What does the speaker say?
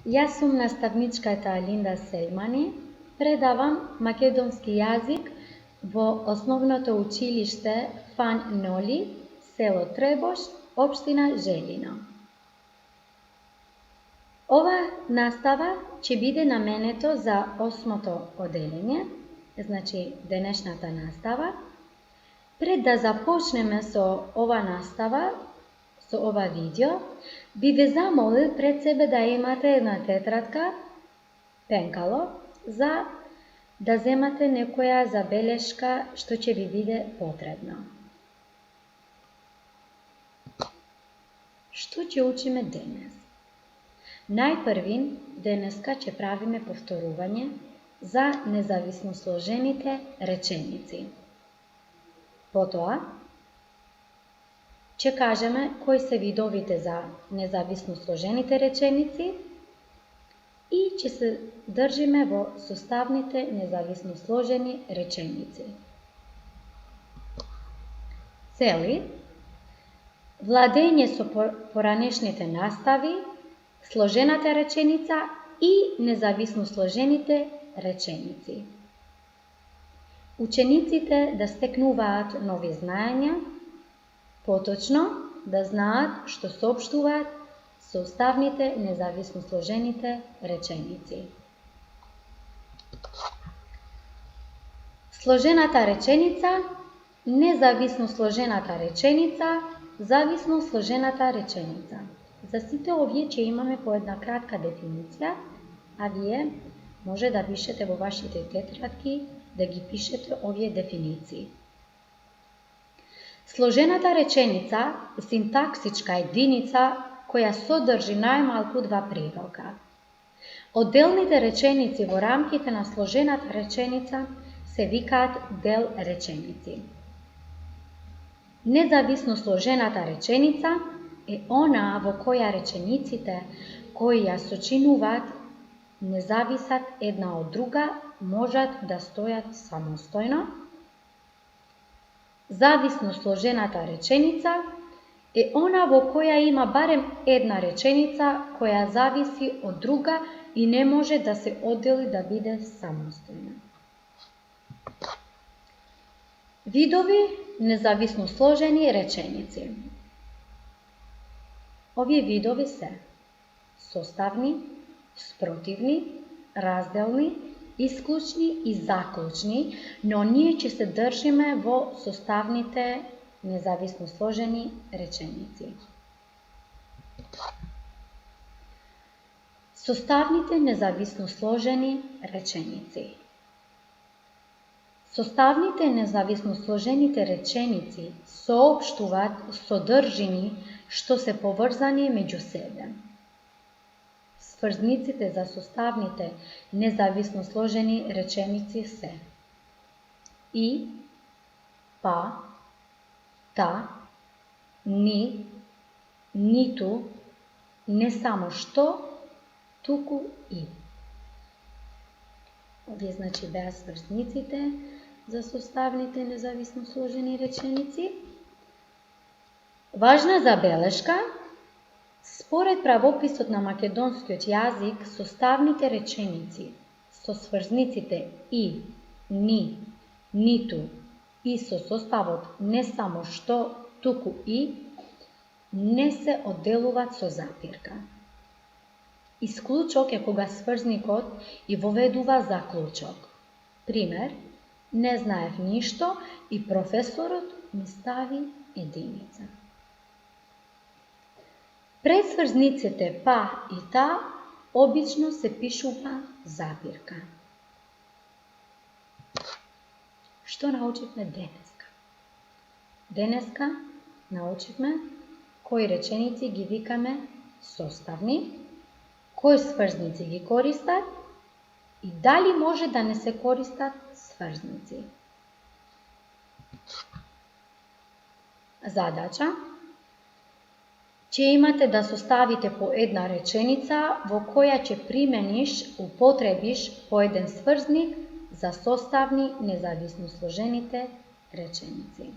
Јас сум наставничката Линда Селмани, предавам македонски јазик во Основното училиште Фан Ноли, село Требош, општина Желино. Ова настава ќе биде наменето за 8-то оделење, значи денешната настава. Пред да започнеме со ова настава, со ова видео, би ве замолил пред себе да имате една тетрадка, пенкало, за да земате некоја забелешка што ќе ви биде потребно. Што ќе учиме денес? Најпрвин, денеска ќе правиме повторување за независно сложените реченици. Потоа, ќе кажеме кои се видовите за независно сложените реченици и ќе се држиме во составните независно сложени реченици. Цели, владење со поранешните настави, сложената реченица и независно сложените реченици. Учениците да стекнуваат нови знаења, поточно да знаат што соопштуваат составните независно сложените реченици. Сложената реченица, независно сложената реченица, зависно сложената реченица. За сите овие ќе имаме по една кратка дефиниција, а вие може да пишете во вашите тетрадки, да ги пишете овие дефиниции. Сложената реченица е синтаксичка единица која содржи најмалку два прилога. Отделните реченици во рамките на сложената реченица се викаат дел реченици. Независно сложената реченица е онаа во која речениците кои ја сочинуваат не зависат една од друга, можат да стојат самостојно. Зависно сложената реченица е она во која има барем една реченица која зависи од друга и не може да се оддели да биде самостојна. Видови независно сложени реченици. Овие видови се составни, спротивни, разделни, исклучни и заклучни, но ние ќе се држиме во составните независно сложени реченици. Составните независно сложени реченици. Составните независно сложените реченици соопштуваат содржини што се поврзани меѓу себе. Сврзниците за составните независно сложени реченици се и, па, та, ни, ниту, не само што, туку и. Овие значи беа сврзниците за составните независно сложени реченици. Важна забелешка, според правописот на македонскиот јазик, составните реченици со сврзниците и, ни, ниту и со составот не само што, туку и, не се одделуваат со запирка. Исклучок е кога сврзникот и воведува заклучок. Пример, не знаев ништо и професорот ми стави единица. Пред сврзниците па и та обично се пишува запирка. Што научивме денеска? Денеска научивме кои реченици ги викаме составни, кои сврзници ги користат и дали може да не се користат сврзници. Задача: ќе имате да составите по една реченица во која ќе примениш, употребиш по еден сврзник за составни независно сложените реченици.